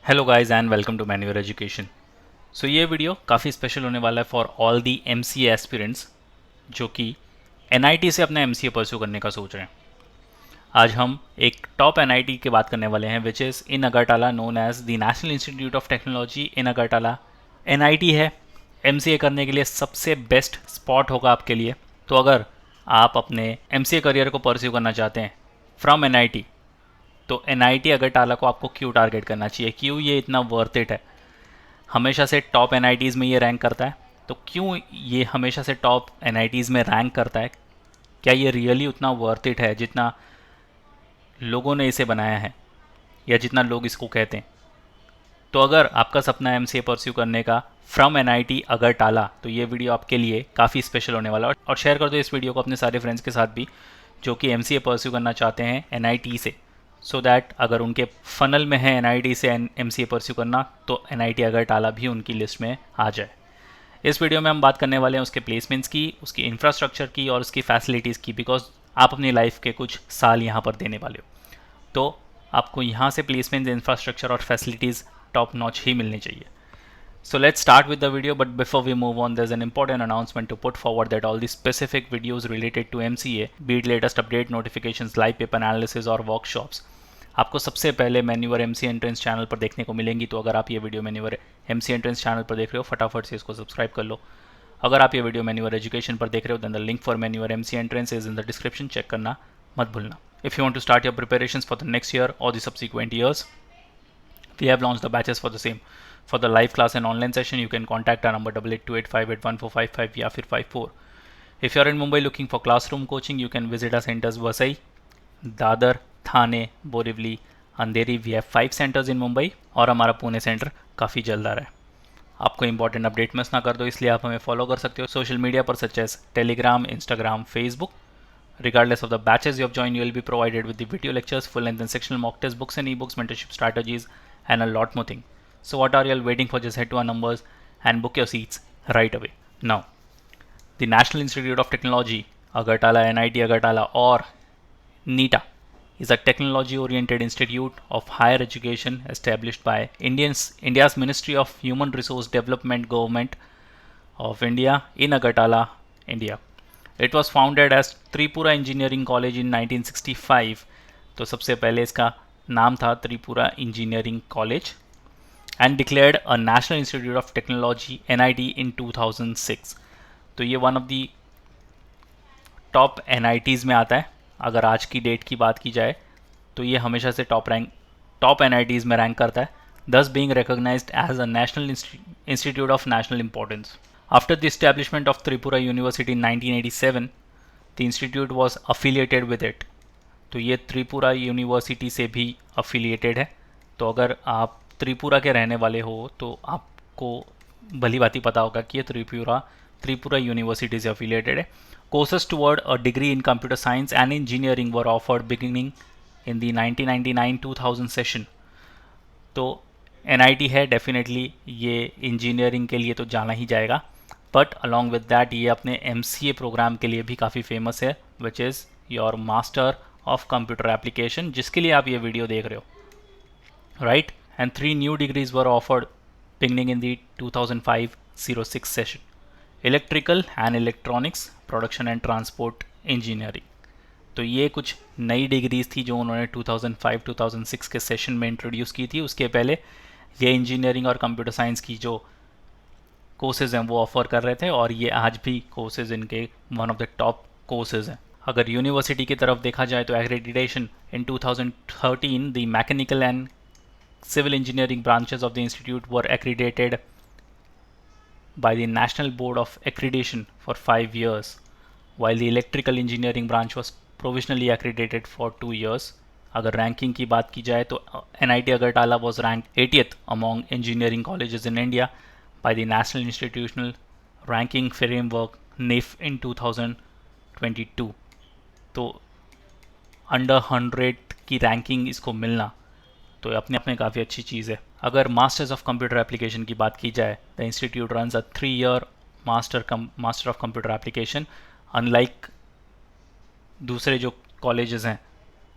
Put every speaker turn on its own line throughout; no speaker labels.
Hello guys and welcome to मैन्यूअर education. So ये video काफ़ी स्पेशल होने वाला है for all the MCA aspirants जो कि एनआईटी से अपना एमसीए परस्यू करने का सोच रहे हैं। आज हम एक टॉप एनआईटी की बात करने वाले हैं which is in Agartala, known as the National institute of Technology in Agartala. NIT है एमसीए करने के लिए सबसे बेस्ट स्पॉट होगा आपके लिए। तो अगर आप अपने एमसीए करियर को परस्यू करना चाहते हैं फ्रॉम एनआईटी, तो एनआईटी अगरटाला को आपको क्यों टारगेट करना चाहिए, क्यों ये इतना वर्थ इट है। हमेशा से टॉप एन में ये रैंक करता है, तो क्यों ये हमेशा से टॉप एन में रैंक करता है। क्या ये रियली उतना वर्थ इट है जितना लोगों ने इसे बनाया है या जितना लोग इसको कहते हैं। तो अगर आपका सपना है एमसीए परस्यू करने का फ्रॉम एनआईटी अगरटाला, तो ये वीडियो आपके लिए काफ़ी स्पेशल होने वाला है। और शेयर कर दो इस वीडियो को अपने सारे फ्रेंड्स के साथ भी जो कि एमसीए परस्यू करना चाहते हैं एनआईटी से, सो दैट अगर उनके फनल में है एनआईटी से एमसीए परस्यू करना, तो एनआईटी अगरटाला भी उनकी लिस्ट में आ जाए। इस वीडियो में हम बात करने वाले हैं उसके प्लेसमेंट्स की, उसकी इंफ्रास्ट्रक्चर की और उसकी फैसिलिटीज़ की, बिकॉज आप अपनी लाइफ के कुछ साल यहाँ पर देने वाले हो। तो आपको यहाँ से प्लेसमेंट्स, इंफ्रास्ट्रक्चर और फैसिलिटीज़ टॉप नॉच ही मिलनी चाहिए। So let's start with the video, but before we move on, there's an important announcement to put forward that all the specific videos related to MCA, be it latest update, notifications, live paper analysis और workshops, आपको सबसे पहले manure MC entrance channel पर देखने को मिलेंगी। तो अगर आप ये video manure MC entrance channel पर देख रहे हो, फटाफट से इसको सब्सक्राइब कर लो। अगर आप ये वीडियो मैन्यूअर एजुकेशन पर देख रहे हो, देन द लिंक फॉर मैन्यूअर MC entrance is in the description, check करना मत भूलना। If you want to start your preparations for the next year और the subsequent years, we have launched the batches for the same. For the live class and online session, you can contact our number 8828581455 या फिर 54. If you are in Mumbai looking for classroom coaching, you can visit our centers Vasai, Dadar, Thane, Borivali, Andheri. We have 5 centres in Mumbai और हमारा Pune centre काफ़ी जल्द आ रहा है। आपको important update miss ना कर दो, इसलिए आप हमें फॉलो कर सकते हो सोशल मीडिया पर, such as Telegram, Instagram, Facebook. Regardless of the batches you have joined, you will be provided with the video lectures, full length and sectional mock test, books and ebooks, mentorship strategies, and a lot more thing. So what are you all waiting for? Just head to our numbers and book your seats right away. Now, the National Institute of Technology, Agartala, NIT Agartala, or NITA, is a technology-oriented institute of higher education established by India's Ministry of Human Resource Development, Government of India in Agartala, India. It was founded as Tripura engineering college in 1965। तो सबसे पहले इसका नाम था Tripura engineering college, and declared a national institute of technology NIT in 2006। तो ये one of the top NITs में आता है। अगर आज की डेट की बात की जाए तो ये हमेशा से टॉप NITs में रैंक करता है, thus being recognized as a national institute of national importance. After the establishment of Tripura University in 1987, the institute was affiliated with it. तो ये त्रिपुरा यूनिवर्सिटी से भी affiliated है। तो अगर आप त्रिपुरा के रहने वाले हो तो आपको भली भांति पता होगा कि ये त्रिपुरा यूनिवर्सिटी से affiliated है। Courses toward a degree in computer science and engineering were offered beginning in the 1999-2000 session. तो NIT है, डेफिनेटली ये इंजीनियरिंग के लिए तो जाना ही जाएगा, बट अलॉन्ग विद दैट ये अपने MCA प्रोग्राम के लिए भी काफ़ी फेमस है, which is your master of computer application, जिसके लिए आप ये वीडियो देख रहे हो, right. And 3 new degrees were offered beginning in the 2005-06 session, electrical and electronics, production and transport engineering. तो ये कुछ नई डिग्रीज थी जो उन्होंने 2005-2006 के सेशन में इंट्रोड्यूस की थी। उसके पहले ये इंजीनियरिंग और कंप्यूटर साइंस की जो कोर्सेज हैं वो ऑफर कर रहे थे, और ये आज भी कोर्सेज इनके one of the top courses हैं। अगर यूनिवर्सिटी की तरफ देखा जाए तो accreditation in 2013 the mechanical and civil engineering branches of the institute were accredited by the National Board of Accreditation for 5 years, while the Electrical Engineering branch was provisionally accredited for 2 years. अगर ranking की बात की जाए तो NIT अगरटाला was ranked 80th among engineering colleges in India by the National Institutional Ranking Framework NIF in 2022. तो under 100 की ranking इसको मिलना तो अपने आप में काफ़ी अच्छी चीज़ है। अगर मास्टर्स ऑफ कंप्यूटर एप्लीकेशन की बात की जाए, the institute runs a 3-year master of computer application. Unlike दूसरे जो कॉलेजेस हैं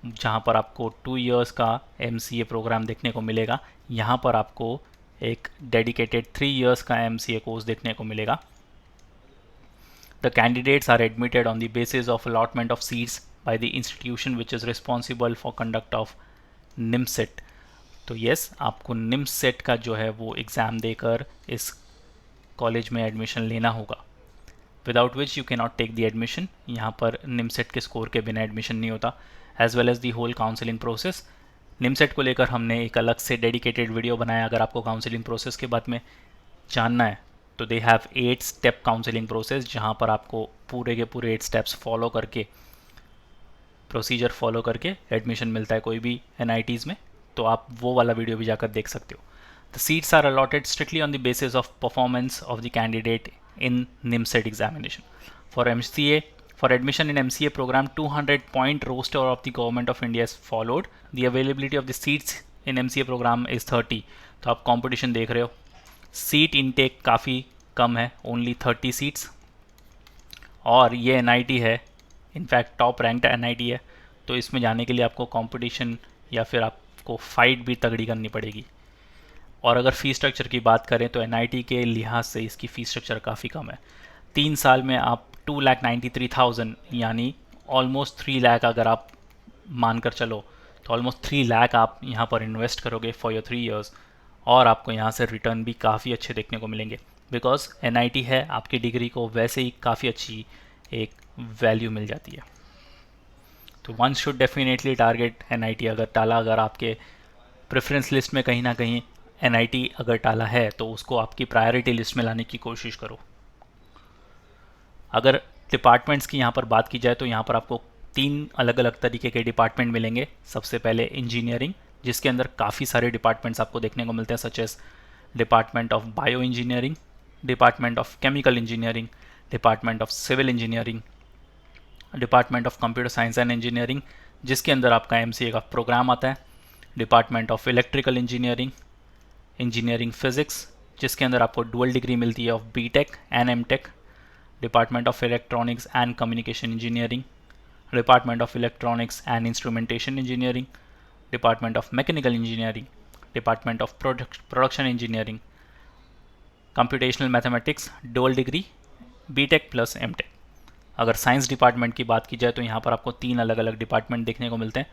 जहाँ पर आपको 2 इयर्स का MCA प्रोग्राम देखने को मिलेगा। यहाँ पर आपको एक डेडिकेटेड 3 इयर्स का MCA कोर्स देखने को मिलेगा। The candidates are admitted on the basis of allotment of seats by the institution which is responsible for conduct of NIMSET। तो यस, आपको NIMSET का जो है वो एग्ज़ाम देकर इस कॉलेज में एडमिशन लेना होगा, without which you can not take the admission. यहाँ पर NIMSET के स्कोर के बिना एडमिशन नहीं होता, as well as the whole counselling process. NIMSET को लेकर हमने एक अलग से डेडिकेटेड वीडियो बनाया। अगर आपको काउंसलिंग प्रोसेस के बारे में जानना है तो they have 8 step counselling process, जहाँ पर आपको पूरे के पूरे 8 स्टेप्स फॉलो करके, प्रोसीजर फॉलो करके एडमिशन मिलता है कोई भी NITs में। तो आप वो वाला वीडियो भी जाकर देख सकते हो। The seats are allotted strictly on the basis of performance of the candidate in NIMSET examination. For MCA, for admission in MCA program, 200 point roster of the government of India is followed. The availability of the seats in MCA program is 30. तो आप competition देख रहे हो, seat intake काफ़ी कम है, only 30 seats. और ये NIT है, इनफैक्ट टॉप रैंक्ड NIT है। तो इसमें जाने के लिए आपको कंपटीशन या फिर आपको फाइट भी तगड़ी करनी पड़ेगी। और अगर फ़ीस स्ट्रक्चर की बात करें तो NIT के लिहाज से इसकी फ़ीस स्ट्रक्चर काफ़ी कम है। 3 साल में आप 2,93,000 यानी ऑलमोस्ट 3 लाख, अगर आप मानकर चलो तो ऑलमोस्ट 3 लाख आप यहाँ पर इन्वेस्ट करोगे फॉर योर 3 इयर्स, और आपको यहाँ से रिटर्न भी काफ़ी अच्छे देखने को मिलेंगे। बिकॉज NIT है, आपकी डिग्री को वैसे ही काफ़ी अच्छी एक वैल्यू मिल जाती है। तो one should definitely target NIT। अगर आपके प्रेफरेंस लिस्ट में कहीं ना कहीं NIT अगर टाला है तो उसको आपकी प्रायोरिटी लिस्ट में लाने की कोशिश करो। अगर डिपार्टमेंट्स की यहाँ पर बात की जाए तो यहाँ पर आपको 3 अलग अलग तरीके के डिपार्टमेंट मिलेंगे। सबसे पहले इंजीनियरिंग, जिसके अंदर काफ़ी सारे डिपार्टमेंट्स आपको देखने को मिलते हैं, such as department of bio engineering, department of chemical engineering, department of civil engineering, department of computer science and engineering, जिसके अंदर आपका MCA का प्रोग्राम आता है, department of electrical engineering, engineering physics, जिसके अंदर आपको डुअल डिग्री मिलती है of BTech and MTech, department of electronics and communication engineering, department of electronics and instrumentation engineering, department of mechanical engineering, department of production engineering, computational mathematics, dual degree BTech plus MTech। अगर science department की बात की जाए तो यहाँ पर आपको 3 अलग अलग डिपार्टमेंट देखने को मिलते हैं,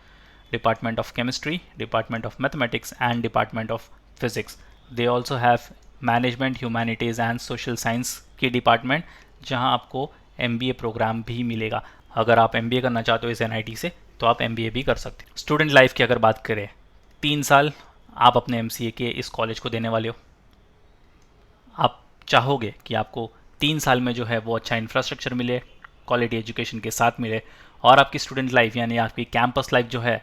department of chemistry, department of mathematics and department of physics. They also have management, humanities and social science की डिपार्टमेंट, जहां आपको MBA प्रोग्राम भी मिलेगा। अगर आप MBA करना चाहते हो इस NIT से तो आप MBA भी कर सकते हो। स्टूडेंट लाइफ की अगर बात करें, 3 साल आप अपने MCA के इस कॉलेज को देने वाले हो। आप चाहोगे कि आपको 3 साल में जो है वो अच्छा इंफ्रास्ट्रक्चर मिले, क्वालिटी एजुकेशन के साथ मिले, और आपकी स्टूडेंट लाइफ यानी आपकी कैंपस लाइफ जो है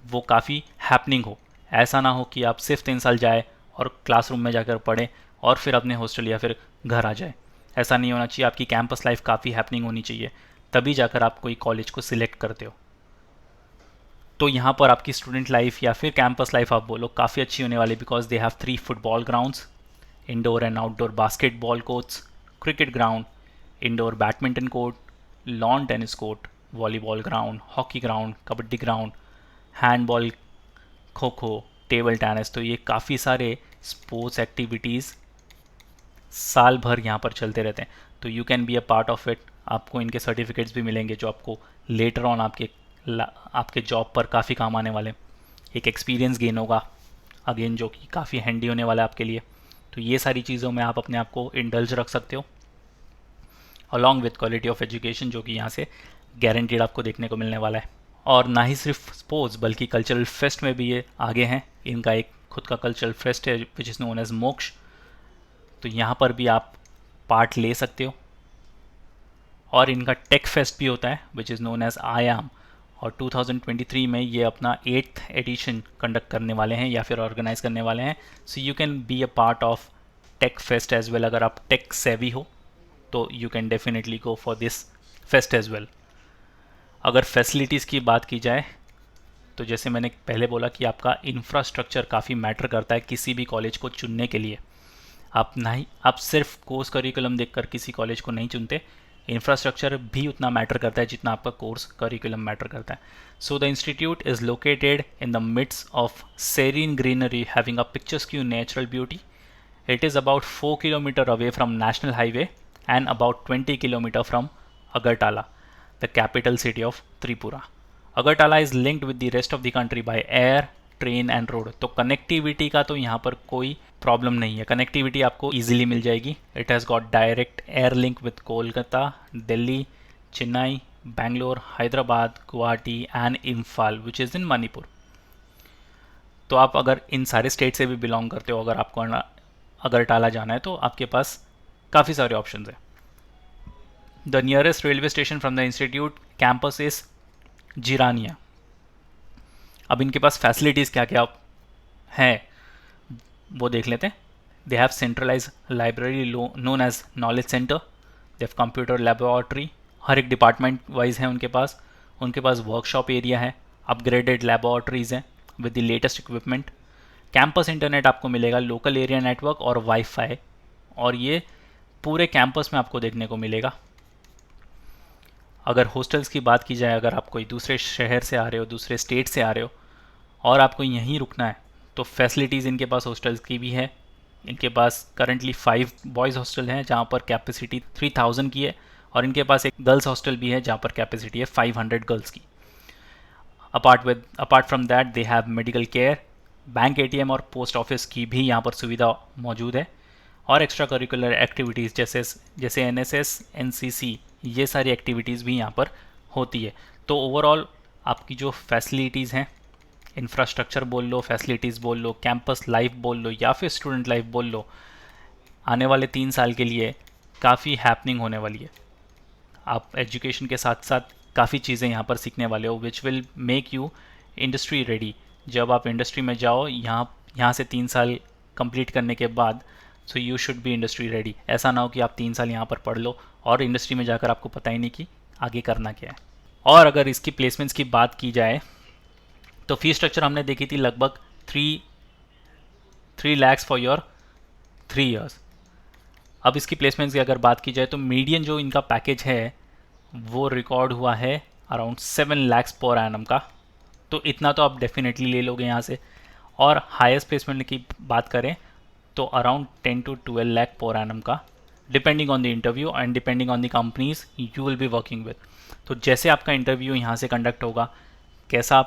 वो काफ़ी हैपनिंग हो। ऐसा ना हो कि आप सिर्फ 3 साल जाए और क्लासरूम में जाकर पढ़ें और फिर अपने हॉस्टल या फिर घर आ जाए। ऐसा नहीं होना चाहिए। आपकी कैंपस लाइफ काफ़ी हैपनिंग होनी चाहिए, तभी जाकर आप कोई कॉलेज को सिलेक्ट करते हो। तो यहाँ पर आपकी स्टूडेंट लाइफ या फिर कैंपस लाइफ आप बोलो काफ़ी अच्छी होने वाली, because they have 3 football grounds, indoor and outdoor basketball courts, cricket ground, indoor badminton court, lawn tennis court, volleyball ground, hockey ground, kabaddi ground, handball, kho kho, table tennis. तो ये काफ़ी सारे स्पोर्ट्स एक्टिविटीज़ साल भर यहाँ पर चलते रहते हैं। तो you can be a part of it. आपको इनके सर्टिफिकेट्स भी मिलेंगे जो आपको लेटर ऑन आपके जॉब पर काफ़ी काम आने वाले। एक एक्सपीरियंस गेन होगा अगेन, जो कि काफ़ी हैंडी होने वाला है आपके लिए। तो ये सारी चीज़ों में आप अपने आप को इंडल्ज रख सकते हो, along with quality of education, जो कि यहाँ से गारंटीड आपको देखने को मिलने वाला है। और ना ही सिर्फ स्पोर्ट्स बल्कि कल्चरल फेस्ट में भी ये आगे हैं। इनका एक खुद का कल्चरल फेस्ट है विच इज़ नोन एज मोक्ष। तो यहाँ पर भी आप पार्ट ले सकते हो। और इनका टेक फेस्ट भी होता है which is known as IAM, और 2023 में ये अपना 8th एडिशन कंडक्ट करने वाले हैं या फिर ऑर्गेनाइज करने वाले हैं। So you can be a part of tech fest as well. अगर आप टेक सेवी हो तो you can definitely go for this fest as well. अगर फैसिलिटीज़ की बात की जाए तो जैसे मैंने पहले बोला कि आपका इंफ्रास्ट्रक्चर काफ़ी मैटर करता है किसी भी कॉलेज को चुनने के लिए। आप सिर्फ कोर्स करिकुलम देखकर किसी कॉलेज को नहीं चुनते, इंफ्रास्ट्रक्चर भी उतना मैटर करता है जितना आपका कोर्स करिकुलम मैटर करता है. So the institute is located in the midst of serene greenery having a picturesque natural beauty. It is about 4 km away from National Highway and about 20 km from Agartala, the capital city of Tripura. Agartala is linked with the rest of the country by air, train and road. तो connectivity का तो यहाँ पर कोई problem नहीं है, connectivity आपको easily मिल जाएगी. It has got direct air link with Kolkata, Delhi, Chennai, Bangalore, Hyderabad, Guwahati and Imphal which is इन मणिपुर. तो आप अगर इन सारे स्टेट से भी बिलोंग करते हो, अगर आपको अगरटाला जाना है तो आपके पास काफ़ी सारे ऑप्शन है. The nearest railway station from the institute campus is Jirania. अब इनके पास फैसिलिटीज़ क्या क्या हैं वो देख लेते हैं. They have centralize library known as knowledge centre. They have computer laboratory. हर एक डिपार्टमेंट वाइज है उनके पास वर्कशॉप एरिया है, अपग्रेडेड लेबोरेटरीज़ हैं with the latest equipment. Campus internet आपको मिलेगा, लोकल एरिया नेटवर्क और वाईफाई, और ये पूरे कैंपस में आपको देखने को मिलेगा. अगर हॉस्टल्स की बात की जाए, अगर आप कोई दूसरे शहर से आ रहे हो, दूसरे स्टेट से आ रहे हो और आपको यहीं रुकना है, तो फैसिलिटीज़ इनके पास हॉस्टल्स की भी है. इनके पास करंटली 5 बॉयज़ हॉस्टल हैं जहाँ पर कैपेसिटी 3000 की है, और इनके पास एक गर्ल्स हॉस्टल भी है जहाँ पर कैपेसिटी है 500 गर्ल्स की. Apart from that they have medical care, bank, ATM और पोस्ट ऑफिस की भी यहाँ पर सुविधा मौजूद है, और एक्स्ट्रा करिकुलर एक्टिविटीज़ जैसे NSS, NCC, ये सारी एक्टिविटीज़ भी यहाँ पर होती है. तो ओवरऑल आपकी जो फैसिलिटीज़ हैं, इंफ्रास्ट्रक्चर बोल लो, फैसिलिटीज़ बोल लो, कैंपस लाइफ बोल लो या फिर स्टूडेंट लाइफ बोल लो, आने वाले 3 साल के लिए काफ़ी हैपनिंग होने वाली है. आप एजुकेशन के साथ साथ काफ़ी चीज़ें यहाँ पर सीखने वाले हो which will make you industry ready. जब आप इंडस्ट्री में जाओ यहाँ से 3 साल कंप्लीट करने के बाद, so you should be industry ready. ऐसा ना हो कि आप 3 साल यहाँ पर पढ़ लो और इंडस्ट्री में जाकर आपको पता ही नहीं कि आगे करना क्या है. और अगर इसकी प्लेसमेंट्स की बात की जाए तो फी स्ट्रक्चर हमने देखी थी लगभग 3 lakhs फॉर योर 3 years. अब इसकी प्लेसमेंट्स की अगर बात की जाए तो मीडियन जो इनका पैकेज है वो रिकॉर्ड हुआ है अराउंड 7 lakhs पर एनम का. तो इतना तो आप डेफिनेटली ले लोगे यहाँ से. और हाईएस्ट प्लेसमेंट की बात करें तो around 10 to 12 lakh per annum का, depending on the interview and depending on the companies you will be working with. तो जैसे आपका इंटरव्यू यहाँ से कंडक्ट होगा, कैसा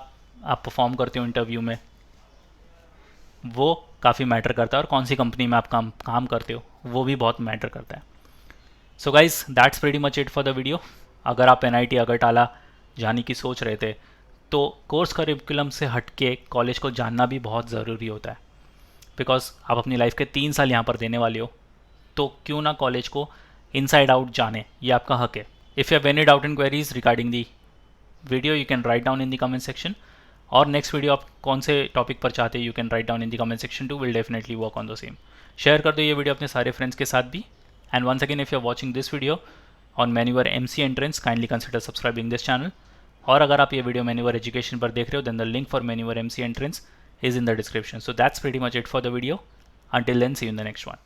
आप परफॉर्म करते हो इंटरव्यू में, वो काफ़ी मैटर करता है, और कौन सी कंपनी में आप काम करते हो वो भी बहुत मैटर करता है. So guys that's pretty much it for the video. अगर आप NIT अगरटाला जाने की सोच रहे थे तो कोर्स करिकुलम से हट के कॉलेज को जानना भी बहुत ज़रूरी होता है, बिकॉज आप अपनी लाइफ के 3 साल यहाँ पर देने वाले हो, तो क्यों ना कॉलेज को इनसाइड आउट जाने, ये आपका हक है. If you have any doubt and queries regarding the video you can write down in the comment section. और नेक्स्ट वीडियो आप कौन से टॉपिक पर चाहते हैं you can write down in the comment section two. Will definitely work on the same. Share कर दो ये वीडियो अपने सारे फ्रेंड्स के साथ भी. And once again if you are watching this video on manoeuvre MC entrance, kindly consider subscribing this channel. और अगर आप ये वीडियो मैन्यूवर एजुकेशन पर देख रहे हो then the link for manoeuvre MC entrance is in the description. So that's pretty much it for the video. Until then, see you in the next one.